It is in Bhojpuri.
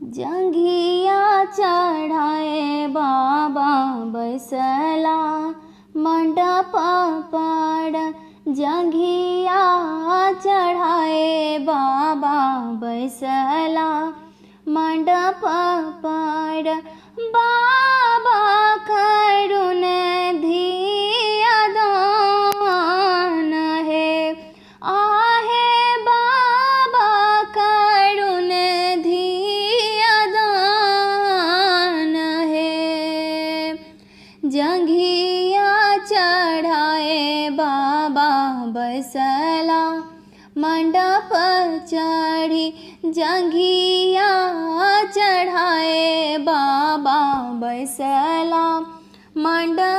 जंघिया चढ़ाए बाबा बैसला मंडप पर। जंघिया चढ़ाए बाबा बैसला मंडप पर। बाबा करुण धिया दान है, आहे बाबा करुण धिया दान है। जंघिया चढ़ाए बाबा बैसला मंडप चढ़ी। जंघिया चढ़ाए बाबा बैसला मंडप